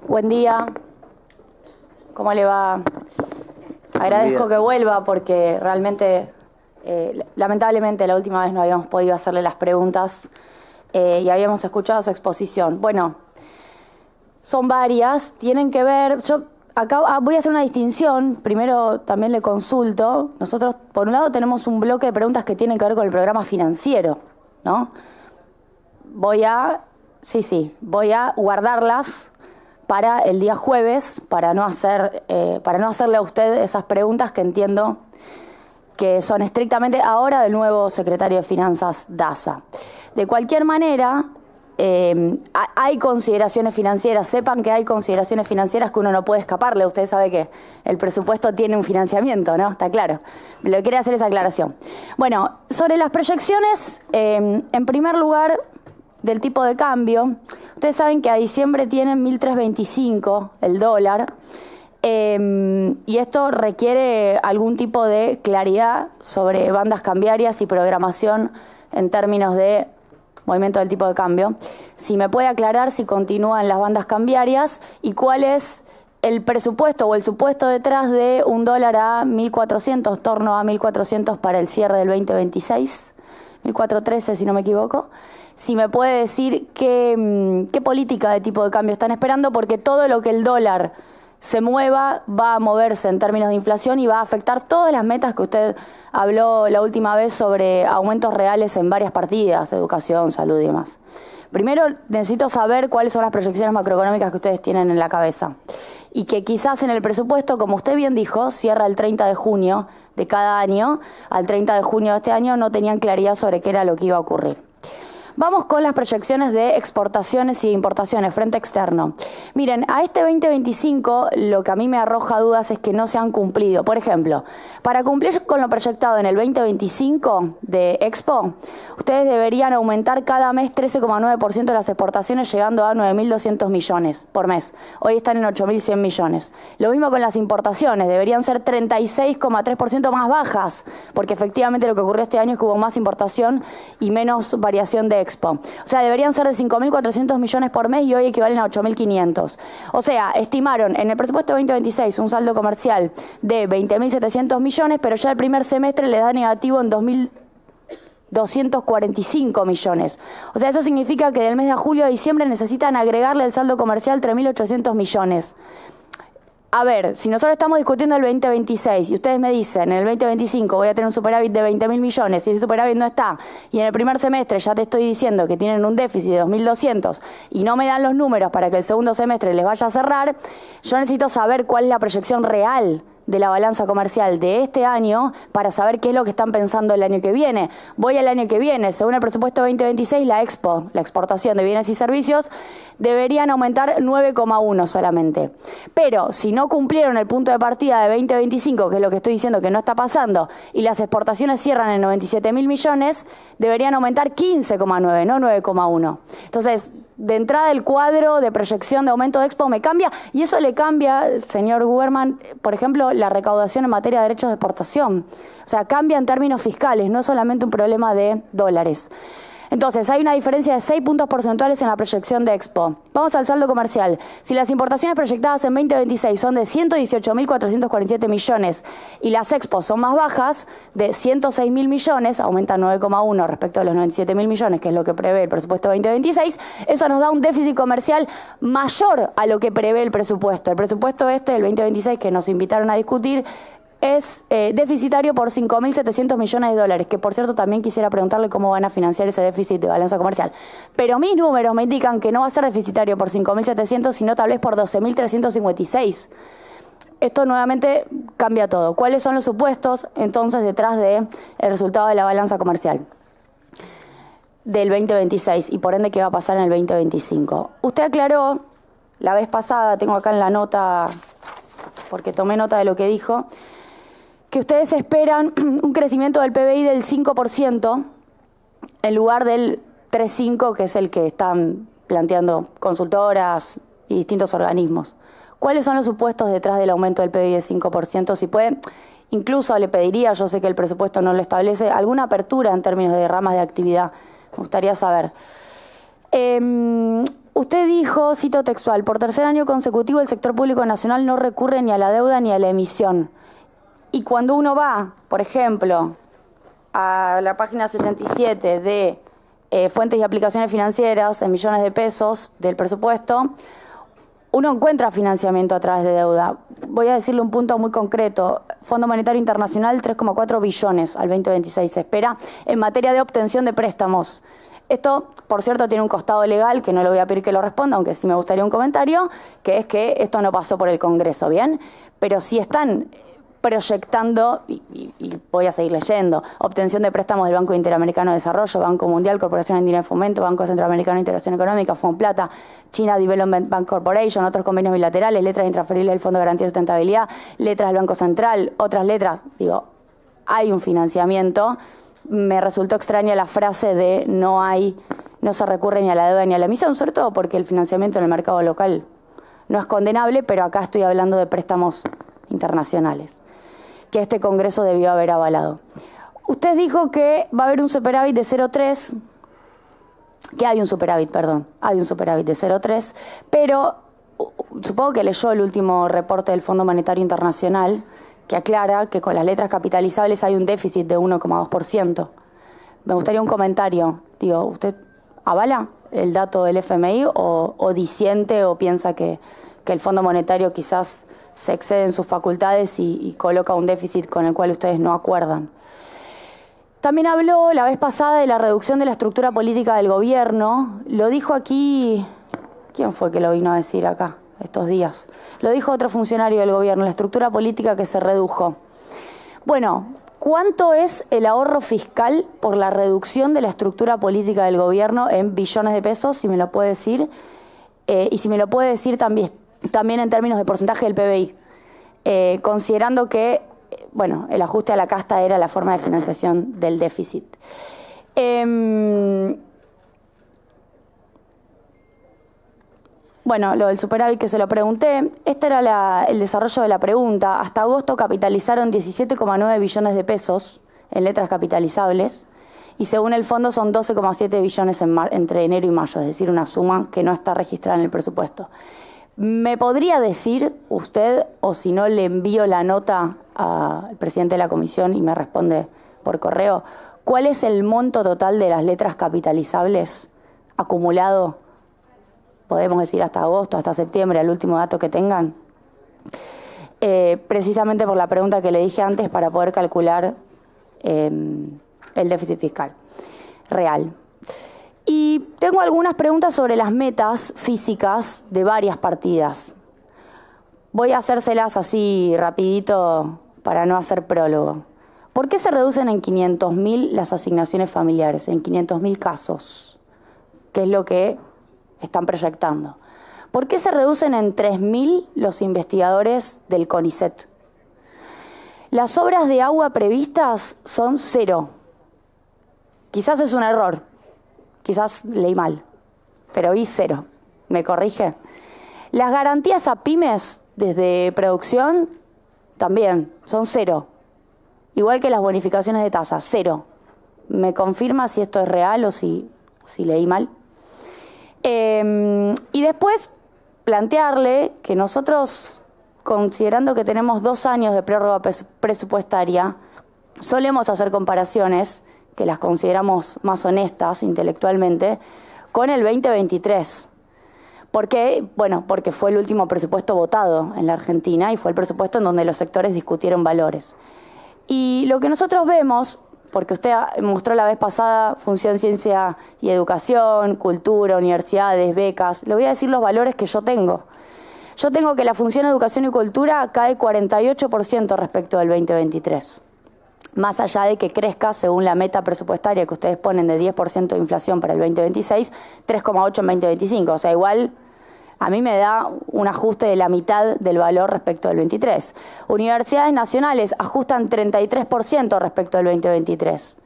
Buen día. ¿Cómo le va? Agradezco que vuelva porque realmente, lamentablemente, la última vez no habíamos podido hacerle las preguntas y habíamos escuchado su exposición. Bueno, son varias, tienen que ver... Yo acá voy a hacer una distinción. Primero también le consulto. Nosotros, por un lado, tenemos un bloque de preguntas que tienen que ver con el programa financiero, ¿no? Voy a guardarlas para el día jueves, para no hacerle a usted esas preguntas que entiendo que son estrictamente ahora del nuevo secretario de Finanzas, Daza. De cualquier manera, hay consideraciones financieras. Sepan que hay consideraciones financieras que uno no puede escaparle. Usted sabe que el presupuesto tiene un financiamiento, ¿no? Está claro. Le quería hacer esa aclaración. Bueno, sobre las proyecciones, en primer lugar, del tipo de cambio, ustedes saben que a diciembre tienen 1.325 el dólar, y esto requiere algún tipo de claridad sobre bandas cambiarias y programación en términos de movimiento del tipo de cambio. Si me puede aclarar si continúan las bandas cambiarias y cuál es el presupuesto o el supuesto detrás de un dólar a 1.400, torno a 1.400 para el cierre del 2026, 1.413 si no me equivoco. Si me puede decir qué política de tipo de cambio están esperando, porque todo lo que el dólar se mueva va a moverse en términos de inflación y va a afectar todas las metas que usted habló la última vez sobre aumentos reales en varias partidas, educación, salud y demás. Primero necesito saber cuáles son las proyecciones macroeconómicas que ustedes tienen en la cabeza y que quizás en el presupuesto, como usted bien dijo, cierra el 30 de junio de cada año. Al 30 de junio de este año no tenían claridad sobre qué era lo que iba a ocurrir. Vamos con las proyecciones de exportaciones y importaciones, frente externo. Miren, a este 2025 lo que a mí me arroja dudas es que no se han cumplido. Por ejemplo, para cumplir con lo proyectado en el 2025 de Expo, ustedes deberían aumentar cada mes 13,9% de las exportaciones, llegando a 9.200 millones por mes. Hoy están en 8.100 millones. Lo mismo con las importaciones, deberían ser 36,3% más bajas, porque efectivamente lo que ocurrió este año es que hubo más importación y menos variación de Expo. O sea, deberían ser de 5.400 millones por mes y hoy equivalen a 8.500. O sea, estimaron en el presupuesto 2026 un saldo comercial de 20.700 millones, pero ya el primer semestre le da negativo en 2.245 millones. O sea, eso significa que del mes de julio a diciembre necesitan agregarle el saldo comercial 3.800 millones. A ver, si nosotros estamos discutiendo el 2026 y ustedes me dicen en el 2025 voy a tener un superávit de 20.000 millones y ese superávit no está, y en el primer semestre ya te estoy diciendo que tienen un déficit de 2.200 y no me dan los números para que el segundo semestre les vaya a cerrar, yo necesito saber cuál es la proyección real de la balanza comercial de este año para saber qué es lo que están pensando el año que viene. Voy al año que viene, según el presupuesto 2026, la exportación de bienes y servicios, deberían aumentar 9,1 solamente. Pero si no cumplieron el punto de partida de 2025, que es lo que estoy diciendo que no está pasando, y las exportaciones cierran en 97.000 millones, deberían aumentar 15,9, no 9,1. Entonces, de entrada el cuadro de proyección de aumento de Expo me cambia, y eso le cambia, señor Guberman, por ejemplo, la recaudación en materia de derechos de exportación. O sea, cambia en términos fiscales, no es solamente un problema de dólares. Entonces, hay una diferencia de 6 puntos porcentuales en la proyección de Expo. Vamos al saldo comercial. Si las importaciones proyectadas en 2026 son de 118.447 millones y las Expo son más bajas, de 106.000 millones, aumentan 9,1 respecto a los 97.000 millones, que es lo que prevé el presupuesto 2026, eso nos da un déficit comercial mayor a lo que prevé el presupuesto. El presupuesto del 2026, que nos invitaron a discutir, es deficitario por 5.700 millones de dólares, que por cierto también quisiera preguntarle cómo van a financiar ese déficit de balanza comercial. Pero mis números me indican que no va a ser deficitario por 5.700, sino tal vez por 12.356. Esto nuevamente cambia todo. ¿Cuáles son los supuestos entonces detrás del resultado de la balanza comercial del 2026 y por ende qué va a pasar en el 2025? Usted aclaró la vez pasada, tengo acá en la nota, porque tomé nota de lo que dijo, que ustedes esperan un crecimiento del PBI del 5% en lugar del 3,5%, que es el que están planteando consultoras y distintos organismos. ¿Cuáles son los supuestos detrás del aumento del PBI del 5%? Si puede, incluso le pediría, yo sé que el presupuesto no lo establece, alguna apertura en términos de ramas de actividad. Me gustaría saber. Usted dijo, cito textual, por tercer año consecutivo el sector público nacional no recurre ni a la deuda ni a la emisión. Y cuando uno va, por ejemplo, a la página 77 de fuentes y aplicaciones financieras en millones de pesos del presupuesto, uno encuentra financiamiento a través de deuda. Voy a decirle un punto muy concreto. Fondo Monetario Internacional, 3,4 billones al 2026 se espera en materia de obtención de préstamos. Esto, por cierto, tiene un costado legal que no le voy a pedir que lo responda, aunque sí me gustaría un comentario, que es que esto no pasó por el Congreso, ¿bien? Pero sí están proyectando, y voy a seguir leyendo, obtención de préstamos del Banco Interamericano de Desarrollo, Banco Mundial, Corporación Andina de Fomento, Banco Centroamericano de Integración Económica, Fondplata, China Development Bank Corporation, otros convenios bilaterales, letras intransferibles del Fondo de Garantía de Sustentabilidad, letras del Banco Central, otras letras. Digo, hay un financiamiento. Me resultó extraña la frase de no se recurre ni a la deuda ni a la emisión, sobre todo porque el financiamiento en el mercado local no es condenable, pero acá estoy hablando de préstamos internacionales que este Congreso debió haber avalado. Usted dijo que va a haber un superávit de 0,3, que hay un superávit de 0,3, pero supongo que leyó el último reporte del Fondo Monetario Internacional, que aclara que con las letras capitalizables hay un déficit de 1,2%. Me gustaría un comentario. Digo, ¿usted avala el dato del FMI o disiente o piensa que el Fondo Monetario quizás se excede en sus facultades y coloca un déficit con el cual ustedes no acuerdan? También habló la vez pasada de la reducción de la estructura política del gobierno. Lo dijo aquí, ¿quién fue que lo vino a decir acá estos días? Lo dijo otro funcionario del gobierno, la estructura política que se redujo. Bueno, ¿cuánto es el ahorro fiscal por la reducción de la estructura política del gobierno en billones de pesos? Si me lo puede decir. Y si me lo puede decir también en términos de porcentaje del PBI. Considerando que, bueno, el ajuste a la casta era la forma de financiación del déficit. Bueno, lo del superávit que se lo pregunté, este era el desarrollo de la pregunta. Hasta agosto capitalizaron 17,9 billones de pesos en letras capitalizables y según el fondo son 12,7 billones entre enero y mayo, es decir, una suma que no está registrada en el presupuesto. ¿Me podría decir usted, o si no le envío la nota al presidente de la comisión y me responde por correo, cuál es el monto total de las letras capitalizables acumulado? Podemos decir hasta agosto, hasta septiembre, el último dato que tengan. Precisamente por la pregunta que le dije antes para poder calcular el déficit fiscal real. Y tengo algunas preguntas sobre las metas físicas de varias partidas. Voy a hacérselas así rapidito para no hacer prólogo. ¿Por qué se reducen en 500.000 las asignaciones familiares? En 500.000 casos, que es lo que están proyectando. ¿Por qué se reducen en 3.000 los investigadores del CONICET? Las obras de agua previstas son 0. Quizás es un error, quizás leí mal, pero vi 0. ¿Me corrige? Las garantías a pymes desde producción también son 0. Igual que las bonificaciones de tasa, 0. ¿Me confirma si esto es real o si leí mal? Y después plantearle que nosotros, considerando que tenemos 2 años de prórroga presupuestaria, solemos hacer comparaciones que las consideramos más honestas intelectualmente con el 2023. ¿Por qué? Bueno, porque fue el último presupuesto votado en la Argentina y fue el presupuesto en donde los sectores discutieron valores. Y lo que nosotros vemos, porque usted mostró la vez pasada función, ciencia y educación, cultura, universidades, becas, le voy a decir los valores que yo tengo. Yo tengo que la función educación y cultura cae 48% respecto del 2023. Más allá de que crezca, según la meta presupuestaria que ustedes ponen de 10% de inflación para el 2026, 3,8 en 2025. O sea, igual a mí me da un ajuste de la mitad del valor respecto del 23. Universidades nacionales ajustan 33% respecto del 2023.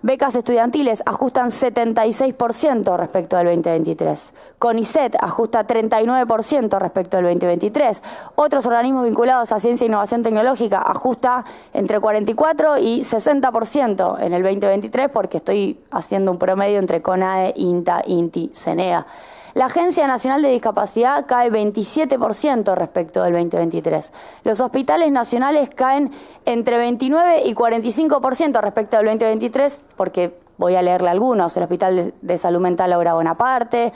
Becas estudiantiles ajustan 76% respecto del 2023. CONICET ajusta 39% respecto del 2023. Otros organismos vinculados a ciencia e innovación tecnológica ajusta entre 44 y 60% en el 2023, porque estoy haciendo un promedio entre CONAE, INTA, INTI, CENEA. La Agencia Nacional de Discapacidad cae 27% respecto del 2023. Los hospitales nacionales caen entre 29 y 45% respecto del 2023, porque voy a leerle algunos: el Hospital de Salud Mental Laura Bonaparte,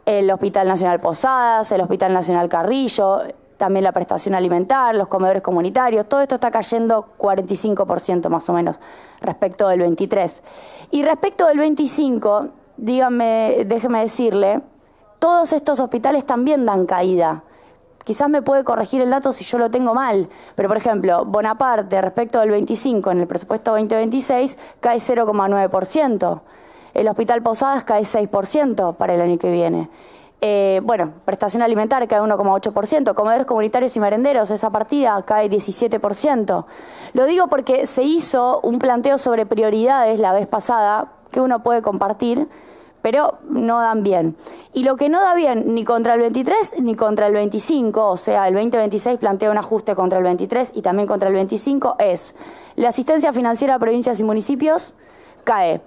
el Hospital Nacional Posadas, el Hospital Nacional Carrillo, también la prestación alimentar, los comedores comunitarios. Todo esto está cayendo 45% más o menos respecto del 23. Y respecto del 25, déjeme decirle, todos estos hospitales también dan caída. Quizás me puede corregir el dato si yo lo tengo mal, pero por ejemplo, Bonaparte respecto del 25 en el presupuesto 2026 cae 0,9%. El Hospital Posadas cae 6% para el año que viene. Prestación alimentaria cae 1,8%, comedores comunitarios y merenderos, esa partida cae 17%. Lo digo porque se hizo un planteo sobre prioridades la vez pasada que uno puede compartir, pero no dan bien. Y lo que no da bien ni contra el 23 ni contra el 25, o sea, el 2026 plantea un ajuste contra el 23 y también contra el 25, es la asistencia financiera a provincias y municipios cae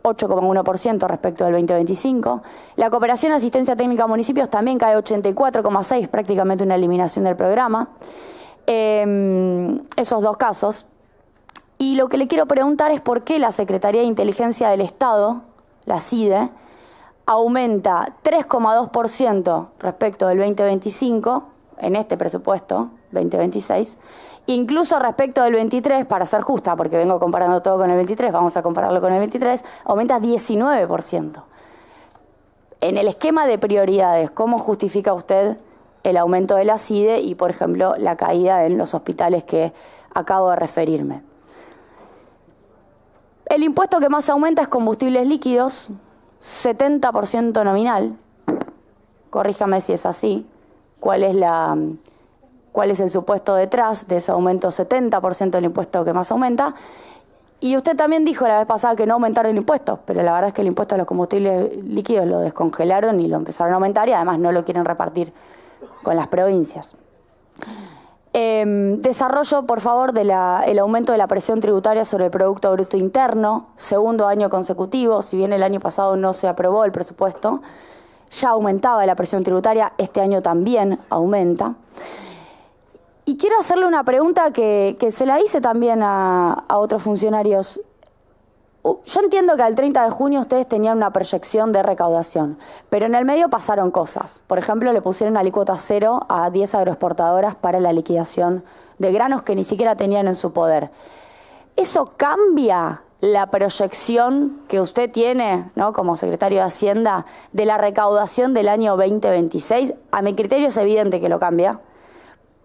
8,1% respecto del 2025. La cooperación y asistencia técnica a municipios también cae 84,6%, prácticamente una eliminación del programa. Esos dos casos. Y lo que le quiero preguntar es por qué la Secretaría de Inteligencia del Estado, la CIDE, aumenta 3,2% respecto del 2025 en este presupuesto 2026, incluso respecto del 23, para ser justa, porque vengo comparando todo con el 23, vamos a compararlo con el 23, aumenta 19%. En el esquema de prioridades, ¿cómo justifica usted el aumento de la CIDE y, por ejemplo, la caída en los hospitales que acabo de referirme? El impuesto que más aumenta es combustibles líquidos, 70% nominal. Corríjame si es así. ¿Cuál es el supuesto detrás de ese aumento 70% del impuesto que más aumenta? Y usted también dijo la vez pasada que no aumentaron el impuesto, pero la verdad es que el impuesto a los combustibles líquidos lo descongelaron y lo empezaron a aumentar y además no lo quieren repartir con las provincias. Desarrollo, por favor, el aumento de la presión tributaria sobre el Producto Bruto Interno, segundo año consecutivo. Si bien el año pasado no se aprobó el presupuesto, ya aumentaba la presión tributaria, este año también aumenta. Y quiero hacerle una pregunta que se la hice también a otros funcionarios. Yo entiendo que al 30 de junio ustedes tenían una proyección de recaudación, pero en el medio pasaron cosas. Por ejemplo, le pusieron alícuota cero a 10 agroexportadoras para la liquidación de granos que ni siquiera tenían en su poder. ¿Eso cambia la proyección que usted tiene, ¿no?, como secretario de Hacienda de la recaudación del año 2026? A mi criterio es evidente que lo cambia,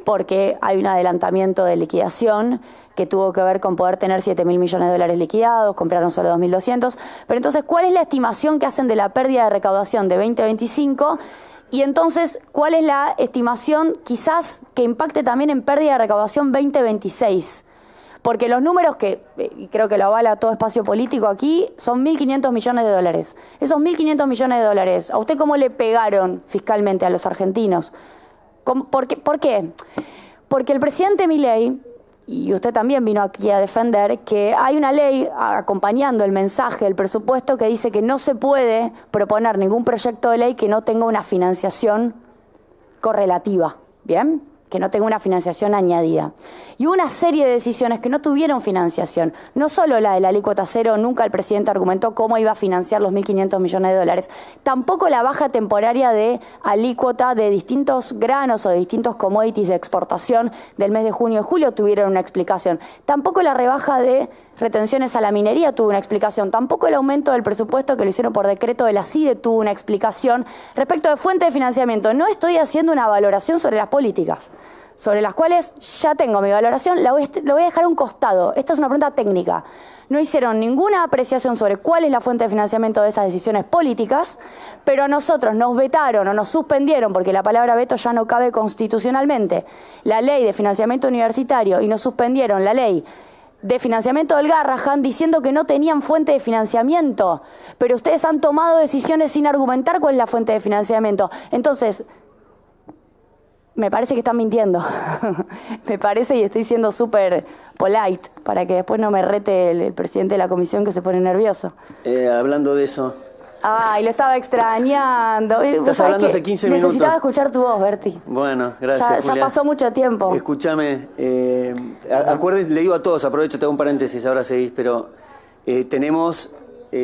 porque hay un adelantamiento de liquidación que tuvo que ver con poder tener 7.000 millones de dólares liquidados, compraron solo 2.200. Pero entonces, ¿cuál es la estimación que hacen de la pérdida de recaudación de 2025? Y entonces, ¿cuál es la estimación quizás que impacte también en pérdida de recaudación 2026? Porque los números que, creo que lo avala todo espacio político aquí, son 1.500 millones de dólares. Esos 1.500 millones de dólares, ¿a usted cómo le pegaron fiscalmente a los argentinos? ¿Por qué? Porque el presidente Milei, y usted también vino aquí a defender, que hay una ley acompañando el mensaje del presupuesto que dice que no se puede proponer ningún proyecto de ley que no tenga una financiación correlativa, ¿bien?, que no tenga una financiación añadida. Y hubo una serie de decisiones que no tuvieron financiación. No solo la de la alícuota cero, nunca el presidente argumentó cómo iba a financiar los 1.500 millones de dólares. Tampoco la baja temporaria de alícuota de distintos granos o de distintos commodities de exportación del mes de junio y julio tuvieron una explicación. Tampoco la rebaja de retenciones a la minería tuvo una explicación. Tampoco el aumento del presupuesto que lo hicieron por decreto de la CIDE tuvo una explicación. Respecto de fuente de financiamiento, no estoy haciendo una valoración sobre las políticas, sobre las cuales ya tengo mi valoración, lo voy a dejar a un costado. Esta es una pregunta técnica. No hicieron ninguna apreciación sobre cuál es la fuente de financiamiento de esas decisiones políticas, pero a nosotros nos vetaron o nos suspendieron, porque la palabra veto ya no cabe constitucionalmente, la ley de financiamiento universitario, y nos suspendieron la ley de financiamiento del Garrahan diciendo que no tenían fuente de financiamiento. Pero ustedes han tomado decisiones sin argumentar cuál es la fuente de financiamiento. Entonces, me parece que están mintiendo. Me parece, y estoy siendo súper polite, para que después no me rete el presidente de la comisión que se pone nervioso. Hablando de eso, Ay, lo estaba extrañando. Estás hablando hace 15 minutos. Necesitaba escuchar tu voz, Berti. Bueno, gracias, Ya pasó mucho tiempo. Escúchame, acuérdense, le digo a todos, aprovecho, te hago un paréntesis, ahora seguís, pero tenemos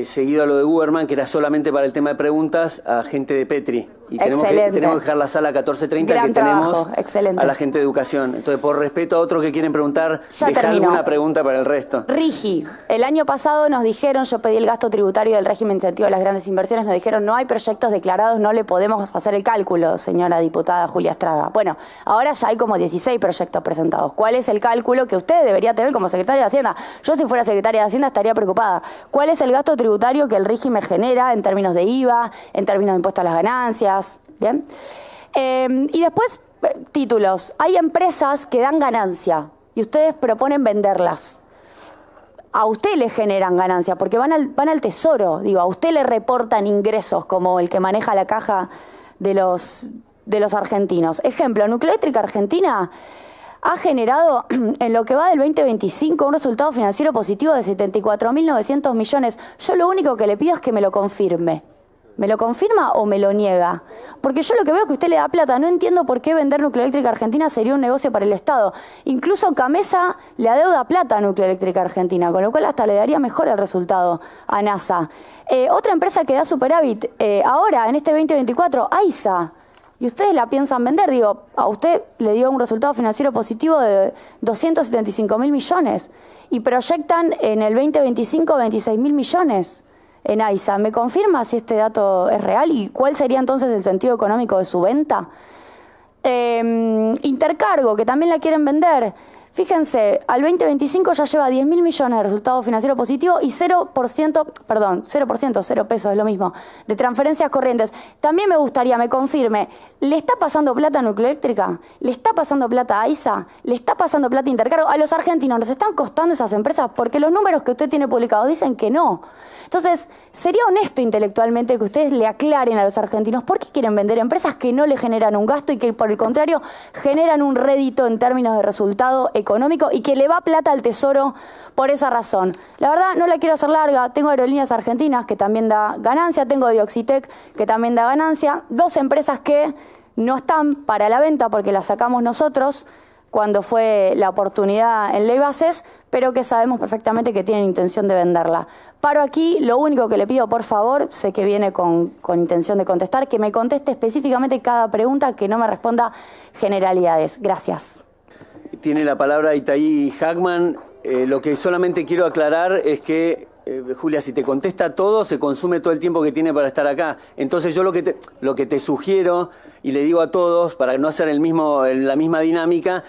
seguido a lo de Guberman, que era solamente para el tema de preguntas, a gente de Petri. Y tenemos que dejar la sala a 14:30, que tenemos a la gente de educación. Entonces, por respeto a otros que quieren preguntar, dejar alguna pregunta para el resto. Rigi, el año pasado nos dijeron, yo pedí el gasto tributario del régimen incentivo a las grandes inversiones, nos dijeron no hay proyectos declarados, no le podemos hacer el cálculo, señora diputada Julia Estrada. Bueno, ahora ya hay como 16 proyectos presentados. ¿Cuál es el cálculo que usted debería tener como secretaria de Hacienda? Yo si fuera secretaria de Hacienda estaría preocupada. ¿Cuál es el gasto tributario que el régimen genera en términos de IVA, en términos de impuesto a las ganancias? Bien. Y después, títulos. Hay empresas que dan ganancia y ustedes proponen venderlas. A usted le generan ganancia porque van al tesoro. Digo, a usted le reportan ingresos como el que maneja la caja de los argentinos. Ejemplo, Nucleoeléctrica Argentina ha generado en lo que va del 2025 un resultado financiero positivo de 74.900 millones. Yo lo único que le pido es que me lo confirme. ¿Me lo confirma o me lo niega? Porque yo lo que veo es que usted le da plata. No entiendo por qué vender Nucleoeléctrica Argentina sería un negocio para el Estado. Incluso Camesa le adeuda plata a Nucleoeléctrica Argentina, con lo cual hasta le daría mejor el resultado a NASA. Otra empresa que da superávit ahora, en este 2024, AISA. Y ustedes la piensan vender. Digo, a usted le dio un resultado financiero positivo de 275.000 millones. Y proyectan en el 2025 26.000 millones. En AISA, ¿me confirma si este dato es real? ¿Y cuál sería entonces el sentido económico de su venta? Intercargo, que también la quieren vender. Fíjense, al 2025 ya lleva 10.000 millones de resultado financiero positivo y 0 pesos, es lo mismo, de transferencias corrientes. También me gustaría, me confirme, ¿le está pasando plata a Nucleoeléctrica? ¿Le está pasando plata a AISA? ¿Le está pasando plata a Intercargo? A los argentinos, ¿nos están costando esas empresas? Porque los números que usted tiene publicados dicen que no. Entonces, sería honesto intelectualmente que ustedes le aclaren a los argentinos por qué quieren vender empresas que no le generan un gasto y que, por el contrario, generan un rédito en términos de resultado económico y que le va plata al tesoro por esa razón. La verdad, no la quiero hacer larga. Tengo Aerolíneas Argentinas, que también da ganancia. Tengo Dioxitec, que también da ganancia. Dos empresas que no están para la venta porque las sacamos nosotros cuando fue la oportunidad en Ley Bases, pero que sabemos perfectamente que tienen intención de venderla. Paro aquí, lo único que le pido, por favor, sé que viene con intención de contestar, que me conteste específicamente cada pregunta, que no me responda generalidades. Gracias. Tiene la palabra Itaí Hackman. Lo que solamente quiero aclarar es que, Julia, si te contesta todo, se consume todo el tiempo que tiene para estar acá. Entonces yo lo que te sugiero, y le digo a todos, para no hacer la misma dinámica,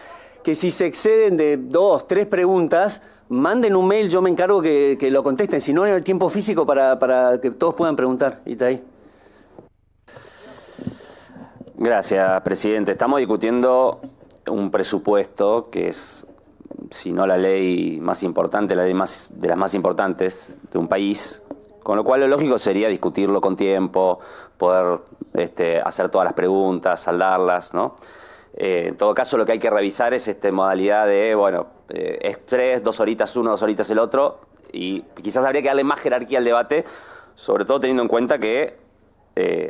que si se exceden de 2, 3 preguntas, manden un mail, yo me encargo que lo contesten. Si no, hay el tiempo físico para que todos puedan preguntar. Itaí. Gracias, presidente. Estamos discutiendo un presupuesto que es, si no la ley más importante, la ley de las más importantes de un país, con lo cual lo lógico sería discutirlo con tiempo, poder hacer todas las preguntas, saldarlas, ¿no? En todo caso, lo que hay que revisar es modalidad de, express, 2 horitas uno, 2 horitas el otro, y quizás habría que darle más jerarquía al debate, sobre todo teniendo en cuenta que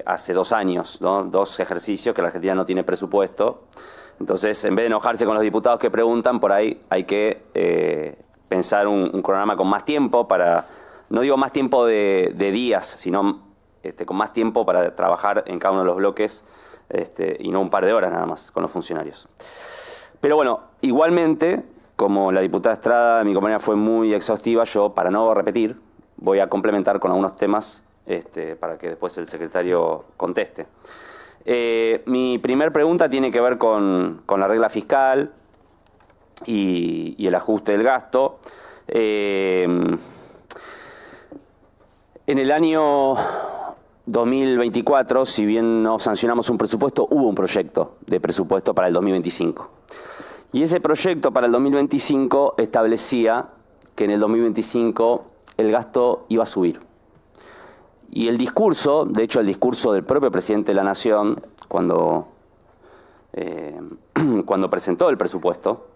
hace 2 años, ¿no? 2 ejercicios que la Argentina no tiene presupuesto. Entonces, en vez de enojarse con los diputados que preguntan, por ahí hay que pensar un cronograma con más tiempo para, no digo más tiempo de días, sino con más tiempo para trabajar en cada uno de los bloques y no un par de horas nada más con los funcionarios. Pero bueno, igualmente, como la diputada Estrada, mi compañera, fue muy exhaustiva, yo, para no repetir, voy a complementar con algunos temas para que después el secretario conteste. Mi primer pregunta tiene que ver con la regla fiscal y el ajuste del gasto. En el año 2024, si bien no sancionamos un presupuesto, hubo un proyecto de presupuesto para el 2025. Y ese proyecto para el 2025 establecía que en el 2025 el gasto iba a subir. Y el discurso, de hecho el discurso del propio presidente de la Nación, cuando presentó el presupuesto,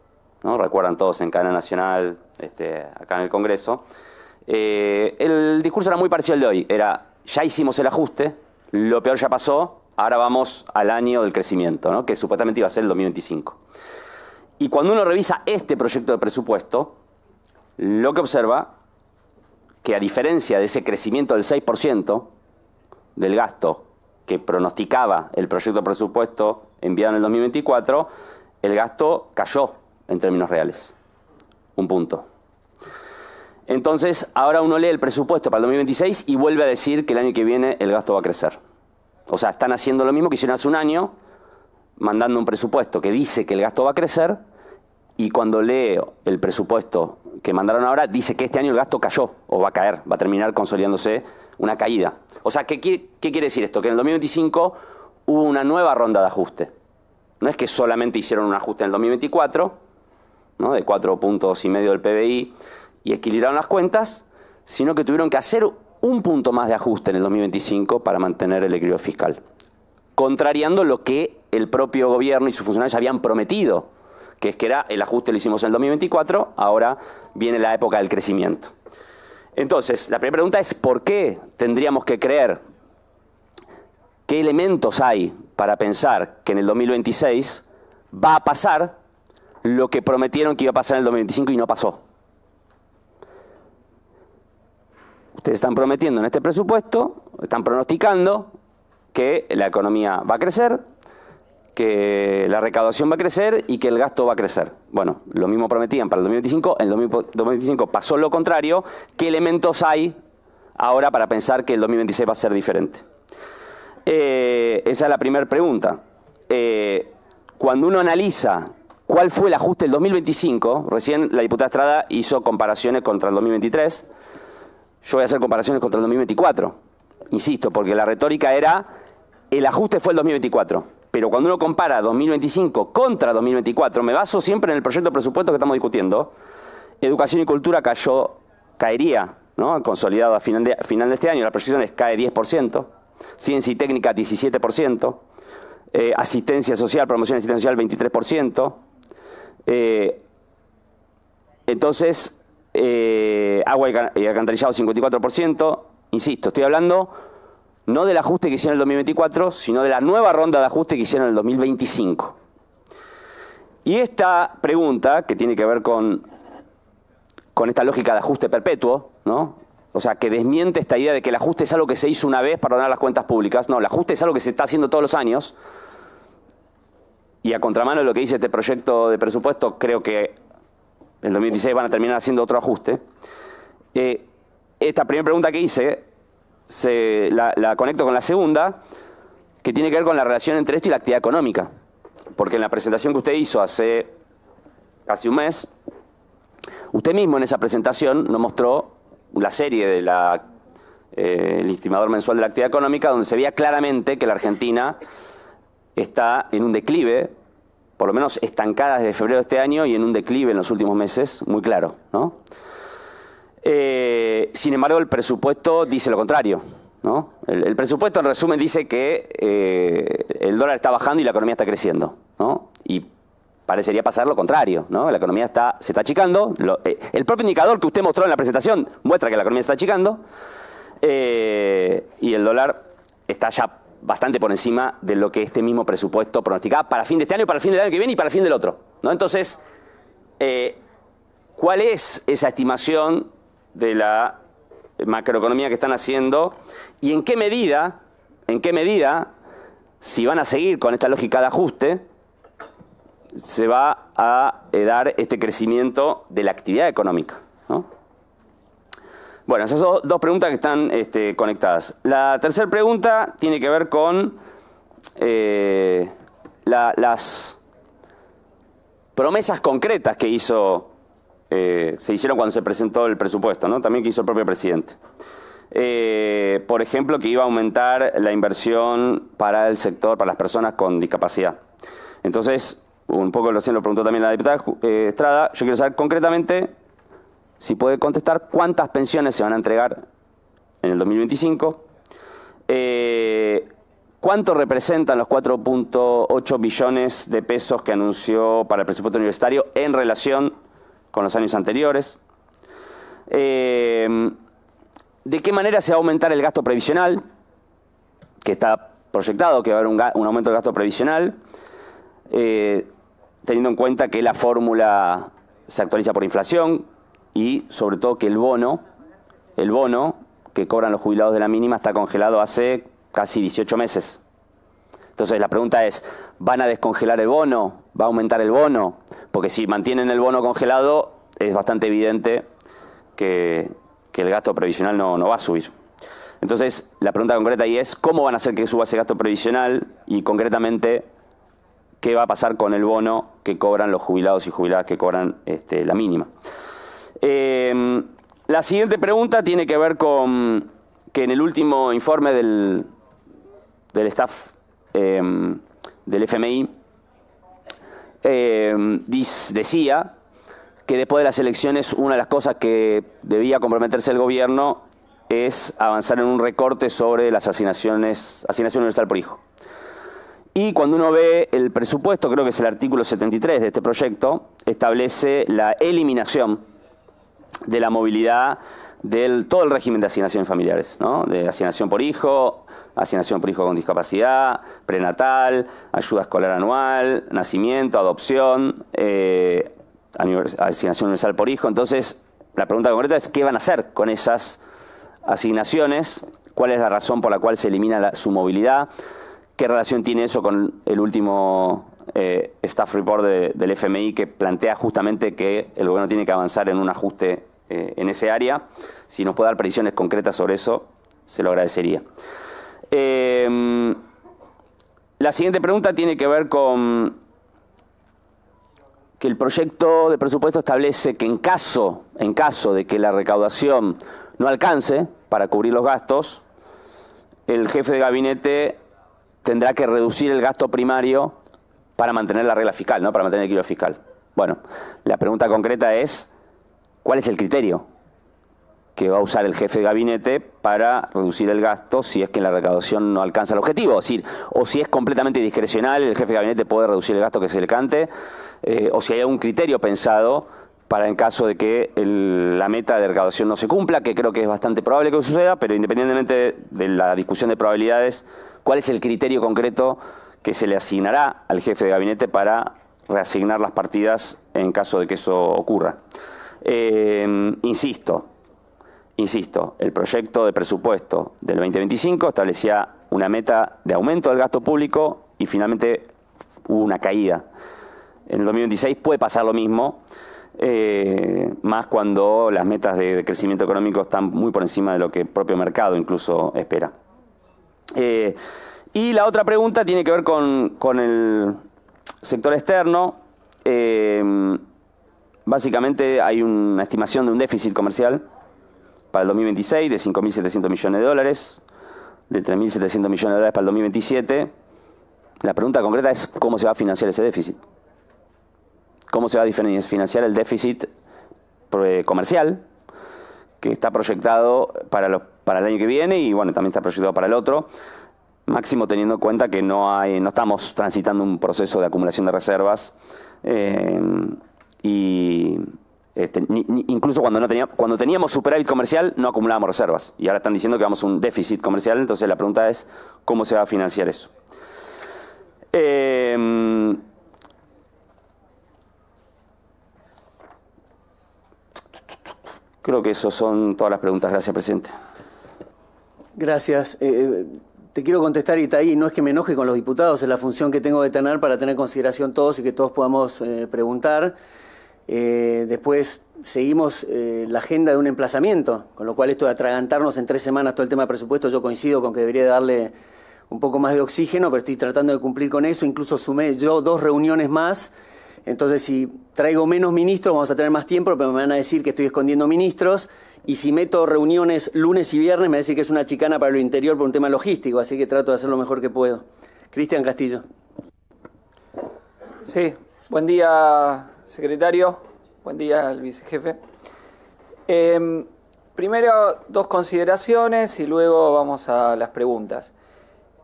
¿no? Recuerdan todos en cadena nacional, acá en el Congreso, el discurso era muy parecido al de hoy. Era ya hicimos el ajuste, lo peor ya pasó, ahora vamos al año del crecimiento, ¿no? Que supuestamente iba a ser el 2025. Y cuando uno revisa este proyecto de presupuesto, lo que observa que a diferencia de ese crecimiento del 6% del gasto que pronosticaba el proyecto de presupuesto enviado en el 2024, el gasto cayó en términos reales. Un punto. Entonces, ahora uno lee el presupuesto para el 2026 y vuelve a decir que el año que viene el gasto va a crecer. O sea, están haciendo lo mismo que hicieron hace un año, mandando un presupuesto que dice que el gasto va a crecer, y cuando leo el presupuesto que mandaron ahora, dice que este año el gasto cayó, o va a caer, va a terminar consolidándose una caída. O sea, ¿qué quiere decir esto? Que en el 2025 hubo una nueva ronda de ajuste. No es que solamente hicieron un ajuste en el 2024, ¿no? De 4,5 puntos del PBI, y equilibraron las cuentas, sino que tuvieron que hacer un punto más de ajuste en el 2025 para mantener el equilibrio fiscal, contrariando lo que el propio gobierno y sus funcionarios habían prometido, que es que era el ajuste lo hicimos en el 2024, ahora viene la época del crecimiento. Entonces, la primera pregunta es ¿por qué tendríamos que creer? ¿Qué elementos hay para pensar que en el 2026 va a pasar lo que prometieron que iba a pasar en el 2025 y no pasó? Ustedes están prometiendo en este presupuesto, están pronosticando que la economía va a crecer, que la recaudación va a crecer y que el gasto va a crecer. Bueno, lo mismo prometían para el 2025, en el 2025 pasó lo contrario. ¿Qué elementos hay ahora para pensar que el 2026 va a ser diferente? Esa es la primera pregunta. Cuando uno analiza cuál fue el ajuste del 2025, recién la diputada Estrada hizo comparaciones contra el 2023, yo voy a hacer comparaciones contra el 2024, insisto, porque la retórica era el ajuste fue el 2024, pero cuando uno compara 2025 contra 2024, me baso siempre en el proyecto de presupuesto que estamos discutiendo, educación y cultura caería, ¿no? Consolidado a final de este año, la proyección es cae 10%, ciencia y técnica 17%, asistencia social, promoción de asistencia social 23%, entonces agua y alcantarillado 54%, insisto, estoy hablando no del ajuste que hicieron en el 2024, sino de la nueva ronda de ajuste que hicieron en el 2025. Y esta pregunta, que tiene que ver con esta lógica de ajuste perpetuo, ¿no? O sea, que desmiente esta idea de que el ajuste es algo que se hizo una vez para ordenar las cuentas públicas. No, el ajuste es algo que se está haciendo todos los años. Y a contramano de lo que dice este proyecto de presupuesto, creo que en el 2016 van a terminar haciendo otro ajuste. Esta primera pregunta que hice, la conecto con la segunda, que tiene que ver con la relación entre esto y la actividad económica. Porque en la presentación que usted hizo hace casi un mes, usted mismo en esa presentación nos mostró la serie de el estimador mensual de la actividad económica, donde se veía claramente que la Argentina está en un declive, por lo menos estancada desde febrero de este año y en un declive en los últimos meses, muy claro, ¿no? Sin embargo, el presupuesto dice lo contrario, ¿no? El presupuesto, en resumen, dice que el dólar está bajando y la economía está creciendo, ¿no? Y parecería pasar lo contrario, ¿no? La economía se está achicando. El propio indicador que usted mostró en la presentación muestra que la economía se está achicando y el dólar está ya bastante por encima de lo que este mismo presupuesto pronosticaba para fin de este año, para el fin del año que viene y para el fin del otro, ¿no? Entonces, ¿cuál es esa estimación de la macroeconomía que están haciendo? ¿Y en qué medida, si van a seguir con esta lógica de ajuste, se va a dar este crecimiento de la actividad económica, ¿no? Bueno, esas son dos preguntas que están conectadas. La tercera pregunta tiene que ver con las promesas concretas que se hicieron cuando se presentó el presupuesto, ¿no? También que hizo el propio presidente. Por ejemplo, que iba a aumentar la inversión para el sector, para las personas con discapacidad. Entonces, un poco recién lo preguntó también la diputada Estrada, yo quiero saber concretamente, si puede contestar, cuántas pensiones se van a entregar en el 2025, cuánto representan los 4,8 billones de pesos que anunció para el presupuesto universitario en relación con los años anteriores, ¿De qué manera se va a aumentar el gasto previsional? Que está proyectado que va a haber un aumento del gasto previsional, teniendo en cuenta que la fórmula se actualiza por inflación y sobre todo que el bono que cobran los jubilados de la mínima está congelado hace casi 18 meses. Entonces la pregunta es, ¿van a descongelar el bono? ¿Va a aumentar el bono? Porque si mantienen el bono congelado es bastante evidente que el gasto previsional no va a subir. Entonces, la pregunta concreta ahí es, ¿cómo van a hacer que suba ese gasto previsional? Y concretamente, ¿qué va a pasar con el bono que cobran los jubilados y jubiladas que cobran la mínima? La siguiente pregunta tiene que ver con que en el último informe del staff del FMI decía que después de las elecciones una de las cosas que debía comprometerse el gobierno es avanzar en un recorte sobre las asignación universal por hijo. Y cuando uno ve el presupuesto, creo que es el artículo 73 de este proyecto, establece la eliminación de la movilidad del todo el régimen de asignaciones familiares, ¿no? De asignación por hijo con discapacidad, prenatal, ayuda escolar anual, nacimiento, adopción, asignación universal por hijo. Entonces, la pregunta concreta es, ¿qué van a hacer con esas asignaciones? ¿Cuál es la razón por la cual se elimina su movilidad? ¿Qué relación tiene eso con el último staff report del FMI que plantea justamente que el gobierno tiene que avanzar en un ajuste en ese área? Si nos puede dar precisiones concretas sobre eso, se lo agradecería. La siguiente pregunta tiene que ver con que el proyecto de presupuesto establece que en caso de que la recaudación no alcance para cubrir los gastos, el jefe de gabinete tendrá que reducir el gasto primario para mantener la regla fiscal, ¿no? Para mantener el equilibrio fiscal. Bueno, la pregunta concreta es, ¿cuál es el criterio que va a usar el jefe de gabinete para reducir el gasto si es que la recaudación no alcanza el objetivo? Es decir, o si es completamente discrecional, el jefe de gabinete puede reducir el gasto que se le cante, o si hay algún criterio pensado para en caso de que la meta de recaudación no se cumpla, que creo que es bastante probable que suceda, pero independientemente de la discusión de probabilidades, ¿cuál es el criterio concreto que se le asignará al jefe de gabinete para reasignar las partidas en caso de que eso ocurra? Insisto, el proyecto de presupuesto del 2025 establecía una meta de aumento del gasto público y finalmente hubo una caída. En el 2026 puede pasar lo mismo, más cuando las metas de crecimiento económico están muy por encima de lo que el propio mercado incluso espera. Y la otra pregunta tiene que ver con el sector externo. Básicamente hay una estimación de un déficit comercial para el 2026 de 5.700 millones de dólares, de 3.700 millones de dólares para el 2027. La pregunta concreta es cómo se va a financiar ese déficit. ¿Cómo se va a financiar el déficit comercial que está proyectado para el año que viene y bueno, también está proyectado para el otro? Máximo teniendo en cuenta que no estamos transitando un proceso de acumulación de reservas incluso cuando teníamos superávit comercial no acumulábamos reservas y ahora están diciendo que vamos a un déficit comercial, entonces la pregunta es ¿cómo se va a financiar eso? Creo que esas son todas las preguntas. Gracias, presidente. Gracias. Te quiero contestar, Itaí, no es que me enoje con los diputados, es la función que tengo de tener para tener consideración todos y que todos podamos preguntar. Después seguimos la agenda de un emplazamiento, con lo cual esto de atragantarnos en 3 semanas todo el tema de presupuesto, yo coincido con que debería darle un poco más de oxígeno, pero estoy tratando de cumplir con eso. Incluso sumé yo 2 reuniones más. Entonces, si traigo menos ministros, vamos a tener más tiempo, pero me van a decir que estoy escondiendo ministros. Y si meto reuniones lunes y viernes, me van a decir que es una chicana para lo interior por un tema logístico. Así que trato de hacer lo mejor que puedo. Cristian Castillo. Sí, buen día, secretario. Buen día al vicejefe. Primero, 2 consideraciones y luego vamos a las preguntas.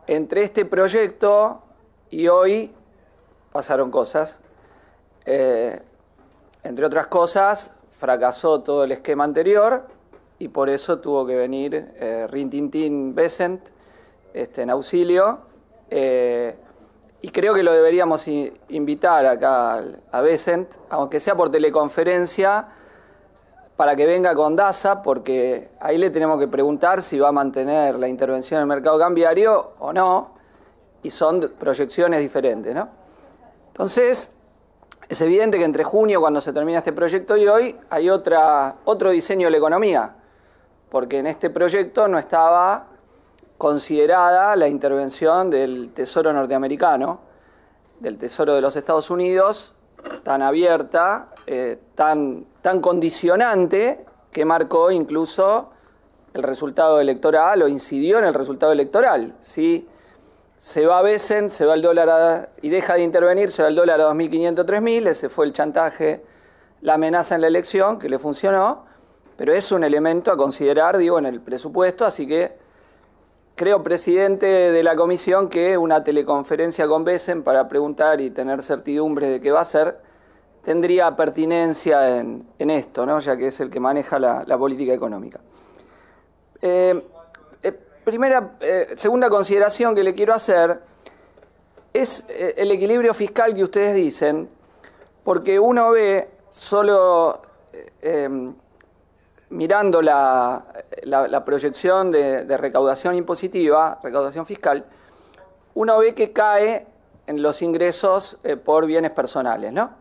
Entre este proyecto y hoy pasaron cosas. Entre otras cosas, fracasó todo el esquema anterior y por eso tuvo que venir Rintintín Bessent en auxilio. Y creo que lo deberíamos invitar acá a Bessent, aunque sea por teleconferencia, para que venga con Daza, porque ahí le tenemos que preguntar si va a mantener la intervención en el mercado cambiario o no, y son proyecciones diferentes, ¿no? Entonces, es evidente que entre junio, cuando se termina este proyecto, y hoy hay otro diseño de la economía, porque en este proyecto no estaba considerada la intervención del Tesoro norteamericano, del Tesoro de los Estados Unidos, tan abierta, tan condicionante, que marcó incluso el resultado electoral o incidió en el resultado electoral. Si se va a Bessent, se va el dólar y deja de intervenir, se va el dólar a 2.500, 3.000, ese fue el chantaje, la amenaza en la elección, que le funcionó, pero es un elemento a considerar, digo, en el presupuesto, así que creo, presidente de la comisión, que una teleconferencia con Bessent para preguntar y tener certidumbre de qué va a hacer tendría pertinencia en esto, ¿no? Ya que es el que maneja la política económica. Segunda consideración que le quiero hacer es el equilibrio fiscal que ustedes dicen, porque uno ve solo mirando la proyección de recaudación impositiva, recaudación fiscal, uno ve que cae en los ingresos por bienes personales, ¿no?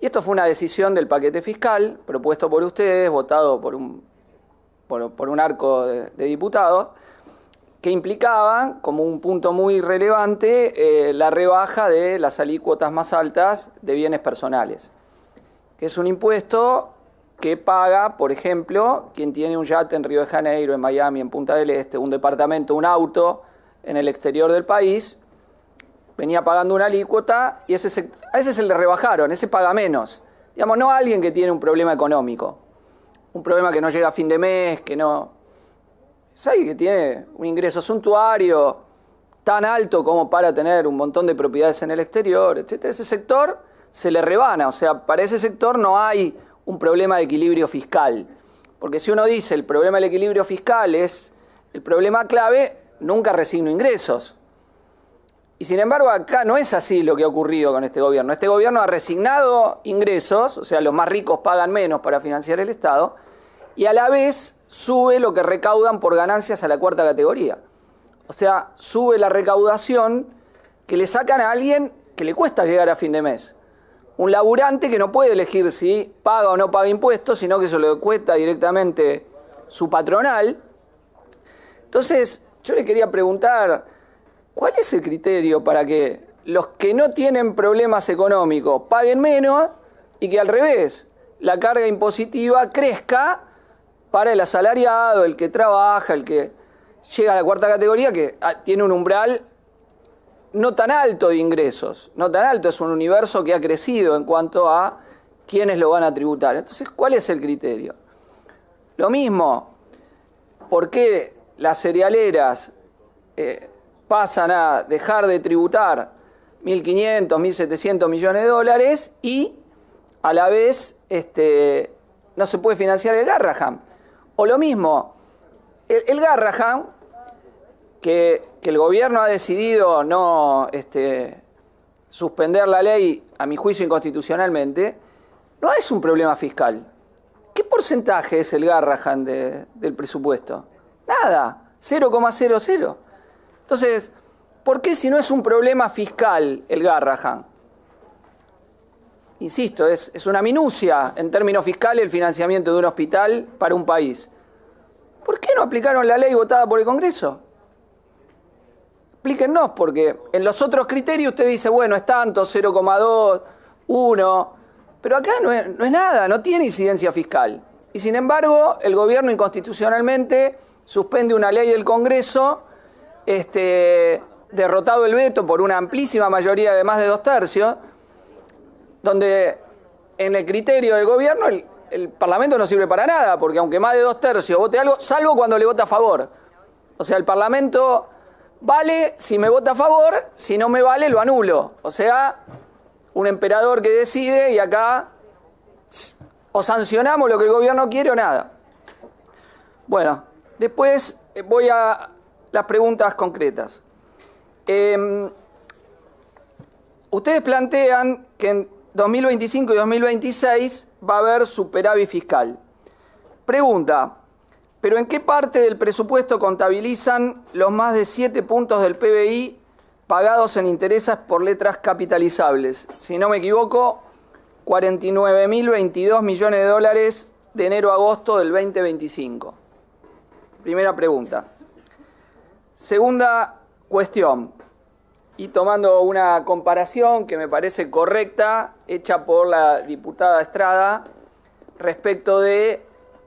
Y esto fue una decisión del paquete fiscal propuesto por ustedes, votado por un arco de diputados, que implicaban como un punto muy relevante la rebaja de las alícuotas más altas de bienes personales, que es un impuesto que paga, por ejemplo, quien tiene un yate en Río de Janeiro, en Miami, en Punta del Este, un departamento, un auto en el exterior del país, venía pagando una alícuota y a ese se le rebajaron, ese paga menos. Digamos, no a alguien que tiene un problema económico, un problema que no llega a fin de mes, que no... Es alguien que tiene un ingreso suntuario tan alto como para tener un montón de propiedades en el exterior, etc. Ese sector se le rebana, o sea, para ese sector no hay un problema de equilibrio fiscal. Porque si uno dice el problema del equilibrio fiscal es el problema clave, nunca resigno ingresos. Y sin embargo acá no es así lo que ha ocurrido con este gobierno. Este gobierno ha resignado ingresos, o sea, los más ricos pagan menos para financiar el Estado, y a la vez sube lo que recaudan por ganancias a la cuarta categoría. O sea, sube la recaudación que le sacan a alguien que le cuesta llegar a fin de mes. Un laburante que no puede elegir si paga o no paga impuestos, sino que se lo cuesta directamente su patronal. Entonces, yo le quería preguntar, ¿cuál es el criterio para que los que no tienen problemas económicos paguen menos y que al revés, la carga impositiva crezca para el asalariado, el que trabaja, el que llega a la cuarta categoría, que tiene un umbral no tan alto de ingresos, no tan alto, es un universo que ha crecido en cuanto a quiénes lo van a tributar? Entonces, ¿cuál es el criterio? Lo mismo, ¿por qué las cerealeras pasan a dejar de tributar 1.500, 1.700 millones de dólares y a la vez no se puede financiar el Garrahan? O lo mismo, el Garrahan, que el gobierno ha decidido no suspender la ley, a mi juicio inconstitucionalmente, no es un problema fiscal. ¿Qué porcentaje es el Garrahan del presupuesto? Nada, 0,00. Entonces, ¿por qué si no es un problema fiscal el Garrahan? Insisto, es una minucia en términos fiscales el financiamiento de un hospital para un país. ¿Por qué no aplicaron la ley votada por el Congreso? Explíquennos, porque en los otros criterios usted dice, bueno, es tanto, 0,2, 1, pero acá no es nada, no tiene incidencia fiscal. Y sin embargo, el gobierno inconstitucionalmente suspende una ley del Congreso, derrotado el veto por una amplísima mayoría de más de 2/3, donde en el criterio del gobierno el Parlamento no sirve para nada, porque aunque más de 2/3 vote algo, salvo cuando le vota a favor. O sea, el Parlamento vale si me vota a favor, si no me vale lo anulo. O sea, un emperador que decide y acá o sancionamos lo que el gobierno quiere o nada. Bueno, después voy a las preguntas concretas. Ustedes plantean que en 2025 y 2026 va a haber superávit fiscal. Pregunta, ¿pero en qué parte del presupuesto contabilizan los más de 7 puntos del PBI pagados en intereses por letras capitalizables? Si no me equivoco, 49.022 millones de dólares de enero a agosto del 2025. Primera pregunta. Segunda cuestión, y tomando una comparación que me parece correcta, hecha por la diputada Estrada, respecto de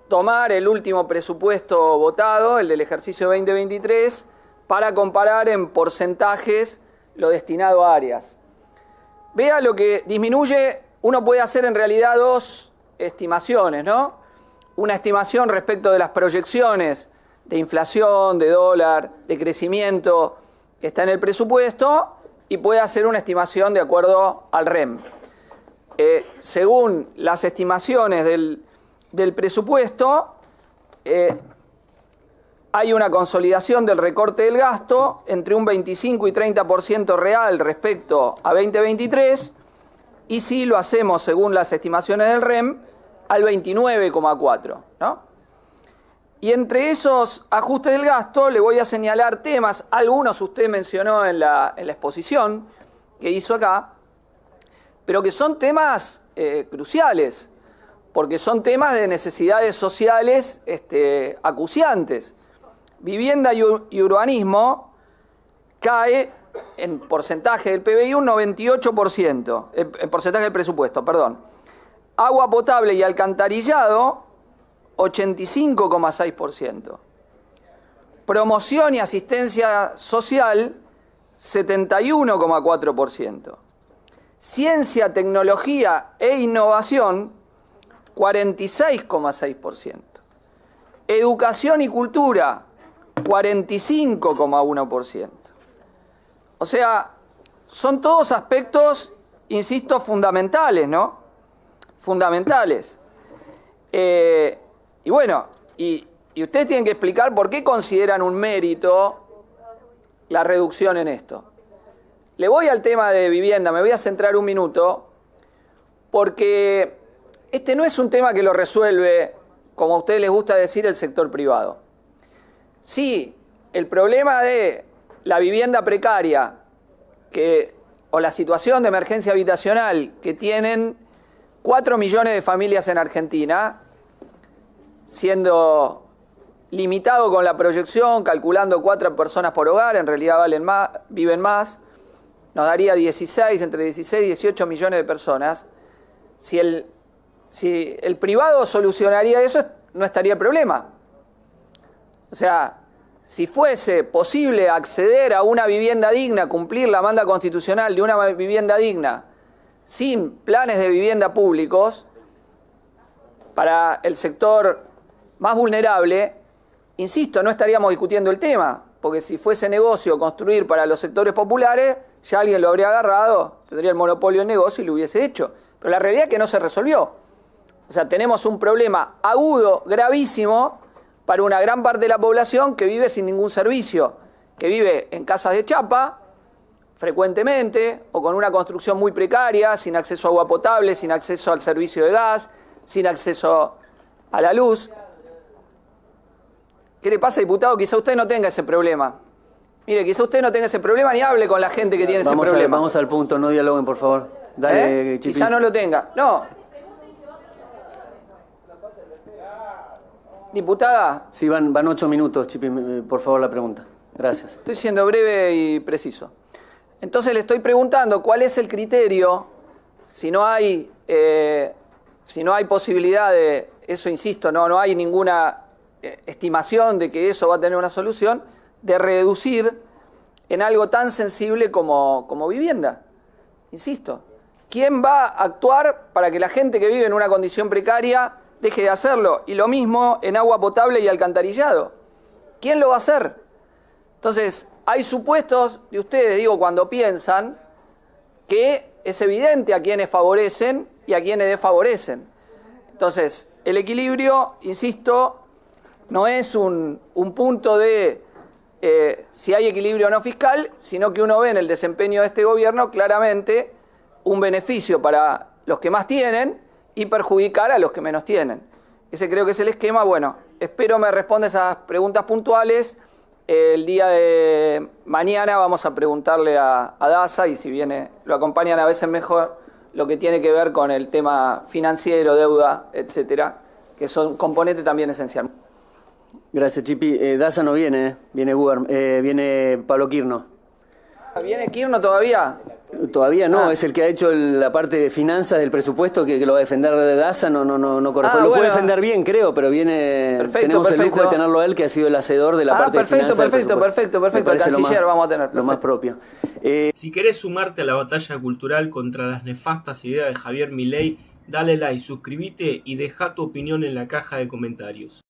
tomar el último presupuesto votado, el del ejercicio 2023, para comparar en porcentajes lo destinado a áreas. Vea lo que disminuye, uno puede hacer en realidad dos estimaciones, ¿no? Una estimación respecto de las proyecciones de inflación, de dólar, de crecimiento que está en el presupuesto, y puede hacer una estimación de acuerdo al REM. Según las estimaciones del presupuesto, hay una consolidación del recorte del gasto entre un 25 y 30% real respecto a 2023, y si lo hacemos según las estimaciones del REM, al 29,4%, ¿no? Y entre esos ajustes del gasto le voy a señalar temas, algunos usted mencionó en la exposición que hizo acá, pero que son temas cruciales, porque son temas de necesidades sociales acuciantes. Vivienda y urbanismo cae en porcentaje del PBI un 98%, en porcentaje del presupuesto, perdón. Agua potable y alcantarillado, 85,6%. Promoción y asistencia social, 71,4%. Ciencia, tecnología e innovación, 46,6%. Educación y cultura, 45,1%. O sea, son todos aspectos, insisto, fundamentales, ¿no? Fundamentales. Y bueno, y ustedes tienen que explicar por qué consideran un mérito la reducción en esto. Le voy al tema de vivienda, me voy a centrar un minuto, porque este no es un tema que lo resuelve, como a ustedes les gusta decir, el sector privado. Sí, el problema de la vivienda precaria o la situación de emergencia habitacional que tienen 4 millones de familias en Argentina, siendo limitado con la proyección, calculando 4 personas por hogar, en realidad viven más, nos daría entre 16 y 18 millones de personas. Si el privado solucionaría eso, no estaría el problema. O sea, si fuese posible acceder a una vivienda digna, cumplir la demanda constitucional de una vivienda digna, sin planes de vivienda públicos, para el sector más vulnerable, insisto, no estaríamos discutiendo el tema, porque si fuese negocio construir para los sectores populares, ya alguien lo habría agarrado, tendría el monopolio del negocio y lo hubiese hecho. Pero la realidad es que no se resolvió. O sea, tenemos un problema agudo, gravísimo, para una gran parte de la población que vive sin ningún servicio, que vive en casas de chapa, frecuentemente, o con una construcción muy precaria, sin acceso a agua potable, sin acceso al servicio de gas, sin acceso a la luz. ¿Qué le pasa, diputado? Quizá usted no tenga ese problema. Mire, quizá usted no tenga ese problema, ni hable con la gente que tiene ese problema. Vamos al punto, no dialoguen, por favor. Dale, Chipi. Quizá no lo tenga. No. Diputada. Sí, van 8 minutos, Chipi, por favor, la pregunta. Gracias. Estoy siendo breve y preciso. Entonces le estoy preguntando cuál es el criterio, si no hay posibilidad de, eso insisto, no hay ninguna estimación de que eso va a tener una solución, de reducir en algo tan sensible como vivienda. Insisto, ¿quién va a actuar para que la gente que vive en una condición precaria deje de hacerlo? Y lo mismo en agua potable y alcantarillado. ¿Quién lo va a hacer? Entonces, hay supuestos de ustedes, digo, cuando piensan que es evidente a quienes favorecen y a quienes desfavorecen. Entonces, el equilibrio, insisto, no es un punto de si hay equilibrio o no fiscal, sino que uno ve en el desempeño de este gobierno claramente un beneficio para los que más tienen y perjudicar a los que menos tienen. Ese creo que es el esquema. Bueno, espero me responda esas preguntas puntuales. El día de mañana vamos a preguntarle a Daza, y si viene, lo acompañan a veces mejor, lo que tiene que ver con el tema financiero, deuda, etcétera, que son un componente también esencial. Gracias, Chipi. Daza no viene, viene Pablo Quirno. ¿Viene Quirno todavía? Todavía no, es el que ha hecho la parte de finanzas del presupuesto que lo va a defender de Daza, no corresponde. Lo puede defender bien, creo, pero tenemos el lujo de tenerlo a él, que ha sido el hacedor de la parte de finanzas. Perfecto. El canciller vamos a tener. Lo más propio. Si querés sumarte a la batalla cultural contra las nefastas ideas de Javier Milei, dale like, suscríbete y deja tu opinión en la caja de comentarios.